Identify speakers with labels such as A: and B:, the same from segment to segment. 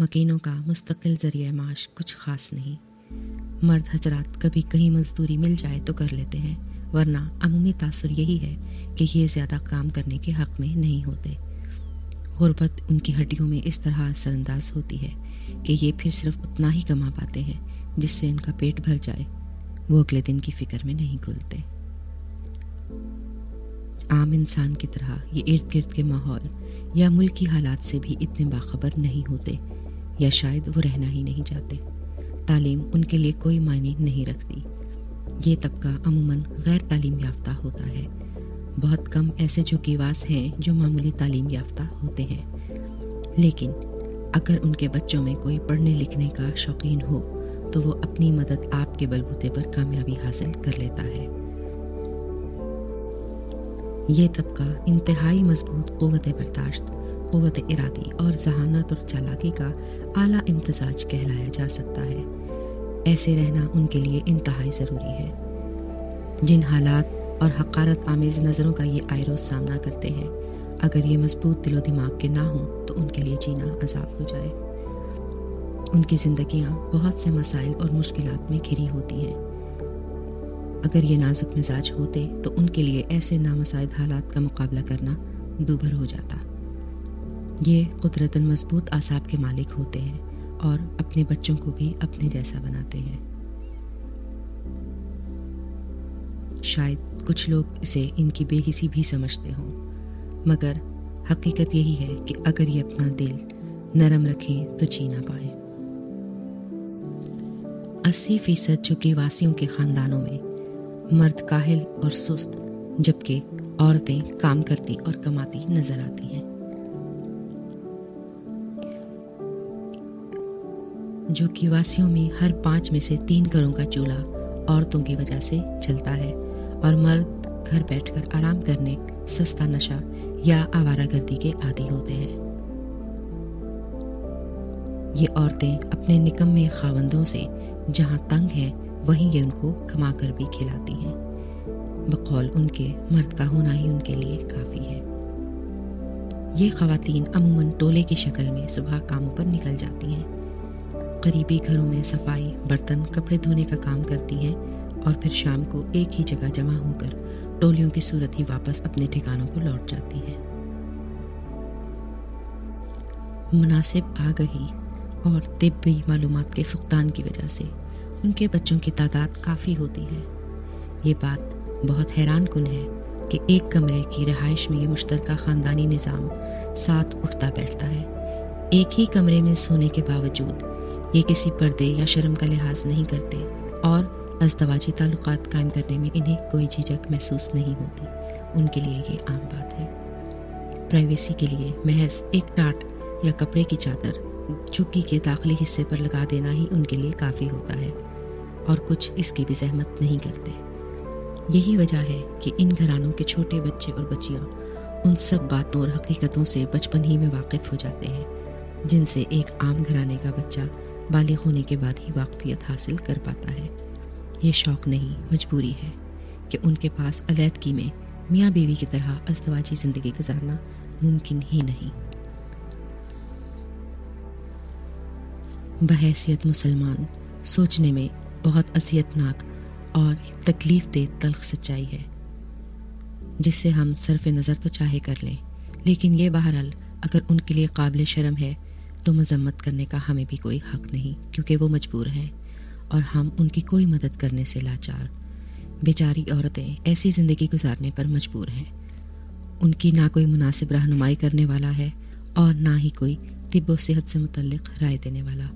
A: مکینوں کا مستقل ذریعہ معاش کچھ خاص نہیں۔ مرد حضرات کبھی کہیں مزدوری مل جائے تو کر لیتے ہیں، ورنہ عمومی تاثر یہی ہے کہ یہ زیادہ کام کرنے کے حق میں نہیں ہوتے۔ غربت ان کی ہڈیوں میں اس طرح اثر انداز ہوتی ہے کہ یہ پھر صرف اتنا ہی کما پاتے ہیں جس سے ان کا پیٹ بھر جائے، وہ اگلے دن کی فکر میں نہیں گھلتے۔ عام انسان کی طرح یہ ارد گرد کے ماحول یا ملکی حالات سے بھی اتنے باخبر نہیں ہوتے، یا شاید وہ رہنا ہی نہیں چاہتے۔ تعلیم ان کے لیے کوئی معنی نہیں رکھتی۔ یہ طبقہ عموماً غیر تعلیم یافتہ ہوتا ہے۔ بہت کم ایسے جھگیواس ہیں جو معمولی تعلیم یافتہ ہوتے ہیں، لیکن اگر ان کے بچوں میں کوئی پڑھنے لکھنے کا شوقین ہو تو وہ اپنی مدد آپ کے بلبوتے پر کامیابی حاصل کر لیتا ہے۔ یہ طبقہ انتہائی مضبوط قوت برداشت، قوت ارادی اور ذہانت اور چالاکی کا اعلیٰ امتزاج کہلایا جا سکتا ہے۔ ایسے رہنا ان کے لیے انتہائی ضروری ہے۔ جن حالات اور حقارت آمیز نظروں کا یہ آئے روز سامنا کرتے ہیں، اگر یہ مضبوط دل و دماغ کے نہ ہوں تو ان کے لیے جینا عذاب ہو جائے۔ ان کی زندگیاں بہت سے مسائل اور مشکلات میں گھری ہوتی ہیں۔ اگر یہ نازک مزاج ہوتے تو ان کے لیے ایسے نامساعد حالات کا مقابلہ کرنا دوبھر ہو جاتا۔ یہ قدرتاً مضبوط اعصاب کے مالک ہوتے ہیں اور اپنے بچوں کو بھی اپنے جیسا بناتے ہیں۔ شاید کچھ لوگ اسے ان کی بے حسی بھی سمجھتے ہوں، مگر حقیقت یہی ہے کہ اگر یہ اپنا دل نرم رکھیں تو جی نہ پائیں۔ 80% جھگی واسیوں کے خاندانوں میں مرد کاہل اور سست، جبکہ عورتیں کام کرتی اور کماتی نظر آتی ہیں۔ جھگی واسیوں میں ہر 5 میں سے 3 گھروں کا چولہا عورتوں کی وجہ سے چلتا ہے، اور مرد گھر بیٹھ کر آرام کرنے، سستا نشہ یا آوارہ گردی کے عادی ہوتے ہیں۔ یہ عورتیں اپنے نکمے خاوندوں سے جہاں تنگ ہیں وہیں یہ ان کو کما کر بھی کھلاتی ہیں۔ بقول ان کے مرد کا ہونا ہی ان کے لیے کافی ہے۔ یہ خواتین عموماً ٹولے کی شکل میں صبح کاموں پر نکل جاتی ہیں، قریبی گھروں میں صفائی، برتن، کپڑے دھونے کا کام کرتی ہیں، اور پھر شام کو ایک ہی جگہ جمع ہو کر ٹولیوں کی صورت ہی واپس اپنے ٹھکانوں کو لوٹ جاتی ہیں۔ مناسب آگہی اور طبی معلومات کے فقدان کی وجہ سے ان کے بچوں کی تعداد کافی ہوتی ہے۔ یہ بات بہت حیران کن ہے کہ ایک کمرے کی رہائش میں یہ مشترکہ خاندانی نظام ساتھ اٹھتا بیٹھتا ہے۔ ایک ہی کمرے میں سونے کے باوجود یہ کسی پردے یا شرم کا لحاظ نہیں کرتے، اور ازدواجی تعلقات قائم کرنے میں انہیں کوئی جھجک محسوس نہیں ہوتی۔ ان کے لیے یہ عام بات ہے۔ پرائیویسی کے لیے محض ایک ٹاٹ یا کپڑے کی چادر جھگی کے داخلی حصے پر لگا دینا ہی ان کے لیے کافی ہوتا ہے، اور کچھ اس کی بھی زحمت نہیں کرتے۔ یہی وجہ ہے کہ ان گھرانوں کے چھوٹے بچے اور بچیاں ان سب باتوں اور حقیقتوں سے بچپن ہی میں واقف ہو جاتے ہیں جن سے ایک عام گھرانے کا بچہ بالغ ہونے کے بعد ہی واقفیت حاصل کر پاتا ہے۔ یہ شوق نہیں، مجبوری ہے کہ ان کے پاس علیحدگی میں میاں بیوی کی طرح ازدواجی زندگی گزارنا ممکن ہی نہیں۔ بحیثیت مسلمان سوچنے میں بہت اذیتناک اور تکلیف دہ تلخ سچائی ہے، جس سے ہم صرف نظر تو چاہے کر لیں، لیکن یہ بہرحال اگر ان کے لیے قابل شرم ہے تو مذمت کرنے کا ہمیں بھی کوئی حق نہیں، کیونکہ وہ مجبور ہیں اور ہم ان کی کوئی مدد کرنے سے لاچار۔ بیچاری عورتیں ایسی زندگی گزارنے پر مجبور ہیں۔ ان کی نہ کوئی مناسب رہنمائی کرنے والا ہے اور نہ ہی کوئی طب و صحت سے متعلق رائے دینے والا،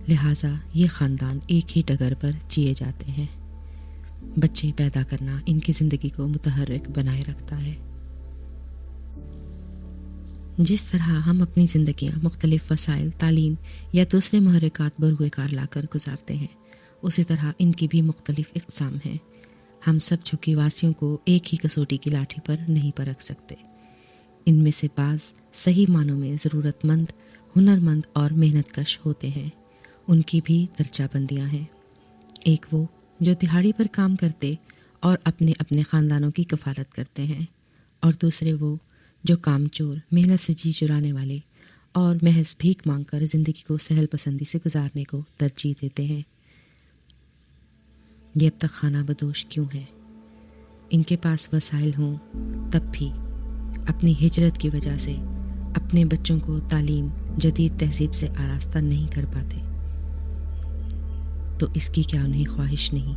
A: لہٰذا یہ خاندان ایک ہی ڈگر پر جیے جاتے ہیں۔ بچے پیدا کرنا ان کی زندگی کو متحرک بنائے رکھتا ہے۔ جس طرح ہم اپنی زندگیاں مختلف وسائل، تعلیم یا دوسرے محرکات بروئے کار لا کر گزارتے ہیں، اسی طرح ان کی بھی مختلف اقسام ہیں۔ ہم سب جھگی واسیوں کو ایک ہی کسوٹی کی لاٹھی پر نہیں پرکھ سکتے۔ ان میں سے بعض صحیح معنوں میں ضرورت مند، ہنرمند اور محنت کش ہوتے ہیں۔ ان کی بھی درجہ بندیاں ہیں۔ ایک وہ جو دہاڑی پر کام کرتے اور اپنے اپنے خاندانوں کی کفالت کرتے ہیں، اور دوسرے وہ جو کام چور، محنت سے جی چرانے والے اور محض بھیک مانگ کر زندگی کو سہل پسندی سے گزارنے کو ترجیح دیتے ہیں۔ یہ اب تک خانہ بدوش کیوں ہے؟ ان کے پاس وسائل ہوں تب بھی اپنی ہجرت کی وجہ سے اپنے بچوں کو تعلیم جدید تہذیب سے آراستہ نہیں کر پاتے، تو اس کی کیا انہیں خواہش نہیں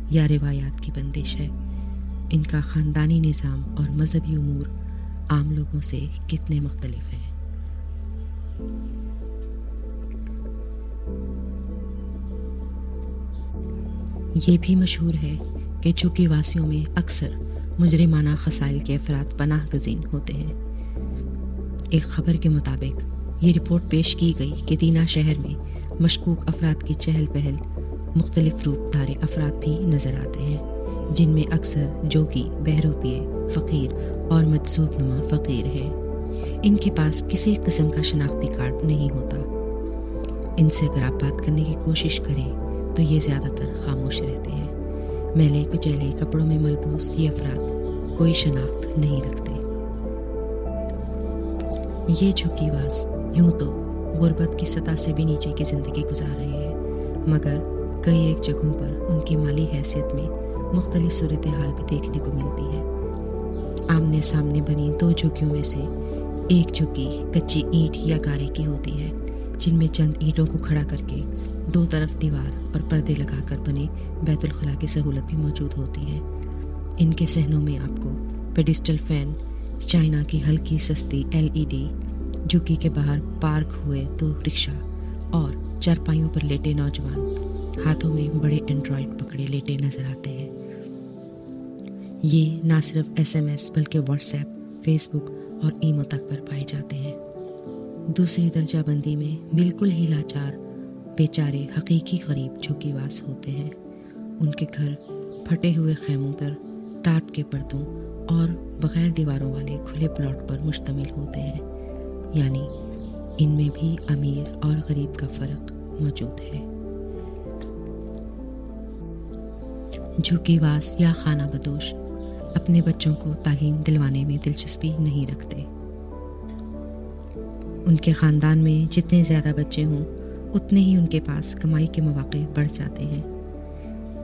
A: یا روایات کی بندش ہے؟ ان کا خاندانی نظام اور مذہبی امور عام لوگوں سے کتنے مختلف ہیں۔ یہ بھی مشہور ہے کہ چونکہ واسیوں میں اکثر مجرمانہ خصائل کے افراد پناہ گزین ہوتے ہیں۔ ایک خبر کے مطابق یہ رپورٹ پیش کی گئی کہ دینہ شہر میں مشکوک افراد کی چہل پہل مختلف روپ دھارے افراد بھی نظر آتے ہیں، جن میں اکثر جوگی، بہروپیے، فقیر اور مجذوب نما فقیر ہیں۔ ان کے پاس کسی قسم کا شناختی کارڈ نہیں ہوتا۔ ان سے اگر آپ بات کرنے کی کوشش کریں تو یہ زیادہ تر خاموش رہتے ہیں۔ میلے کچیلے کپڑوں میں ملبوس یہ افراد کوئی شناخت نہیں رکھتے۔ یہ جھکی باز یوں تو غربت کی سطح سے بھی نیچے کی زندگی گزار رہے ہیں، مگر کئی ایک جگہوں پر ان کی مالی حیثیت میں مختلف صورتحال بھی دیکھنے کو ملتی ہے۔ آمنے سامنے بنی دو جھکیوں میں سے ایک جھکی کچی اینٹ یا گارے کی ہوتی ہے، جن میں چند اینٹوں کو کھڑا کر کے دو طرف دیوار اور پردے لگا کر بنے بیت الخلاء کی سہولت بھی موجود ہوتی ہے۔ ان کے صحنوں میں آپ کو پیڈسٹل فین، چائنا کی ہلکی سستی LED، جھکی کے باہر پارک ہوئے دو رکشہ اور چارپائیوں پر لیٹے نوجوان ہاتھوں میں بڑے اینڈرائڈ پکڑے لیٹے نظر آتے ہیں۔ یہ نہ صرف SMS بلکہ واٹس ایپ، فیس بک اور ایمو تک پر پائے جاتے ہیں۔ دوسری درجہ بندی میں بالکل ہی لاچار بیچارے حقیقی غریب جھکی باز ہوتے ہیں۔ ان کے گھر پھٹے ہوئے خیموں پر، ٹاٹ کے پردوں اور بغیر دیواروں والے کھلے پلاٹ پر مشتمل ہوتے ہیں، یعنی ان میں بھی امیر اور غریب کا فرق موجود ہے۔ جھکی باز یا خانہ بدوش اپنے بچوں کو تعلیم دلوانے میں دلچسپی نہیں رکھتے۔ ان کے خاندان میں جتنے زیادہ بچے ہوں اتنے ہی ان کے پاس کمائی کے مواقع بڑھ جاتے ہیں۔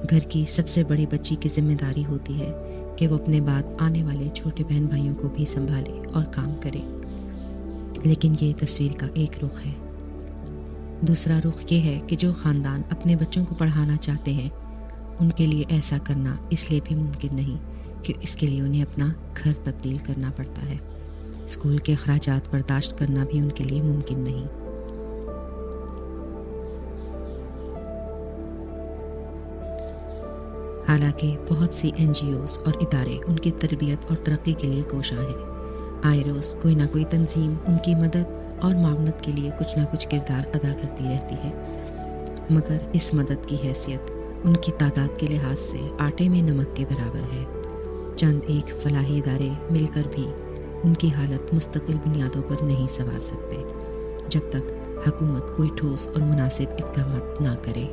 A: گھر کی سب سے بڑی بچی کی ذمہ داری ہوتی ہے کہ وہ اپنے بعد آنے والے چھوٹے بہن بھائیوں کو بھی سنبھالے اور کام کرے، لیکن یہ تصویر کا ایک رخ ہے۔ دوسرا رخ یہ ہے کہ جو خاندان اپنے بچوں کو پڑھانا چاہتے ہیں ان کے لیے ایسا کرنا اس لیے بھی ممکن نہیں کہ اس کے لیے انہیں اپنا گھر تبدیل کرنا پڑتا ہے۔ اسکول کے اخراجات برداشت کرنا بھی ان کے لیے ممکن نہیں۔ حالانکہ بہت سی NGOs اور ادارے ان کی تربیت اور ترقی کے لیے کوشاں ہیں۔ آئے روز کوئی نہ کوئی تنظیم ان کی مدد اور معاونت کے لیے کچھ نہ کچھ کردار ادا کرتی رہتی ہے، مگر اس مدد کی حیثیت ان کی تعداد کے لحاظ سے آٹے میں نمک کے برابر ہے۔ چند ایک فلاحی ادارے مل کر بھی ان کی حالت مستقل بنیادوں پر نہیں سنوار سکتے جب تک حکومت کوئی ٹھوس اور مناسب اقدامات نہ کرے۔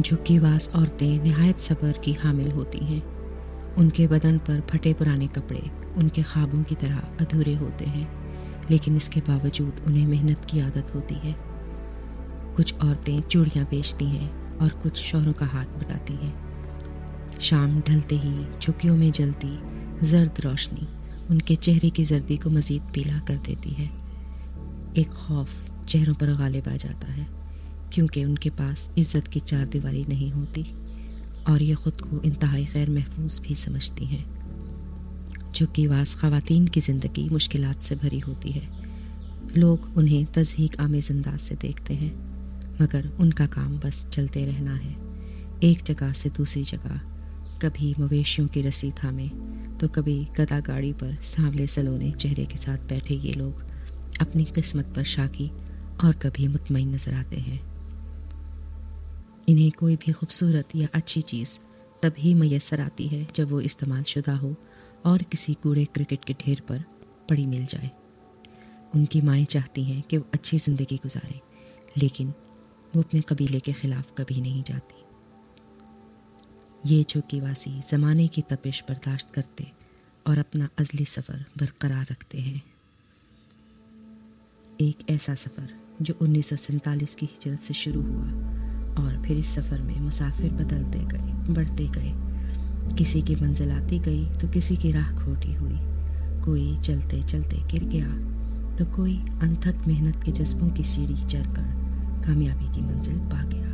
A: جھکی باز عورتیں نہایت صبر کی حامل ہوتی ہیں۔ ان کے بدن پر پھٹے پرانے کپڑے ان کے خوابوں کی طرح ادھورے ہوتے ہیں، لیکن اس کے باوجود انہیں محنت کی عادت ہوتی ہے۔ کچھ عورتیں چوڑیاں بیچتی ہیں اور کچھ شوہروں کا ہاتھ بٹاتی ہیں۔ شام ڈھلتے ہی جھکیوں میں جلتی زرد روشنی ان کے چہرے کی زردی کو مزید پیلا کر دیتی ہے۔ ایک خوف چہروں پر غالب آ جاتا ہے، کیونکہ ان کے پاس عزت کی چار دیواری نہیں ہوتی اور یہ خود کو انتہائی غیر محفوظ بھی سمجھتی ہیں۔ جھکی باز خواتین کی زندگی مشکلات سے بھری ہوتی ہے۔ لوگ انہیں تضحیک آمیز انداز سے دیکھتے ہیں، مگر ان کا کام بس چلتے رہنا ہے، ایک جگہ سے دوسری جگہ، کبھی مویشیوں کی رسی تھامے تو کبھی گدا گاڑی پر سانولے سلونے چہرے کے ساتھ بیٹھے یہ لوگ اپنی قسمت پر شاکی اور کبھی مطمئن نظر آتے ہیں۔ انہیں کوئی بھی خوبصورت یا اچھی چیز تب ہی میسر آتی ہے جب وہ استعمال شدہ ہو اور کسی کوڑے کرکٹ کے ڈھیر پر پڑی مل جائے۔ ان کی مائیں چاہتی ہیں کہ وہ اچھی زندگی گزاریں، لیکن وہ اپنے قبیلے کے خلاف کبھی نہیں جاتی۔ یہ جھکی باسی زمانے کی تپش برداشت کرتے اور اپنا ازلی سفر برقرار رکھتے ہیں۔ ایک ایسا سفر جو 1947 کی ہجرت سے شروع ہوا اور پھر اس سفر میں مسافر بدلتے گئے، بڑھتے گئے، کسی کی منزل آتی گئی تو کسی کی راہ کھوٹی ہوئی، کوئی چلتے چلتے گر گیا تو کوئی انتھک محنت کے جذبوں کی سیڑھی چڑھ کر کامیابی کی منزل پا گیا۔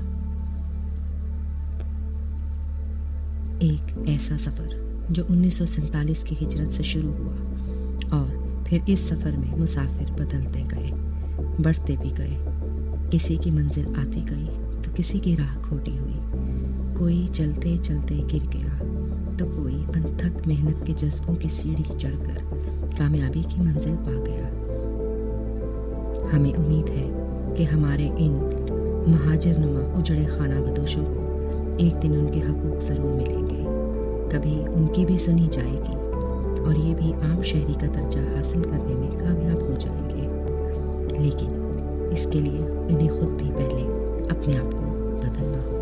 A: ایک ایسا سفر جو 1947 کی ہجرت سے شروع ہوا اور پھر اس سفر میں مسافر بدلتے گئے، بڑھتے بھی گئے، کسی کی منزل آتی گئی تو کسی کی راہ کھوٹی ہوئی، کوئی چلتے چلتے گر گیا تو کوئی انتھک محنت کے جذبوں کی سیڑھی چڑھ کر کامیابی کی منزل پا گیا۔ ہمیں امید ہے کہ ہمارے ان مہاجر نما اجڑے خانہ بدوشوں کو ایک دن ان کے حقوق ضرور ملیں گے، کبھی ان کی بھی سنی جائے گی اور یہ بھی عام شہری کا درجہ حاصل کرنے میں کامیاب ہو جائیں گے، لیکن اس کے لیے انہیں خود بھی پہلے اپنے آپ کو بدلنا ہوگا۔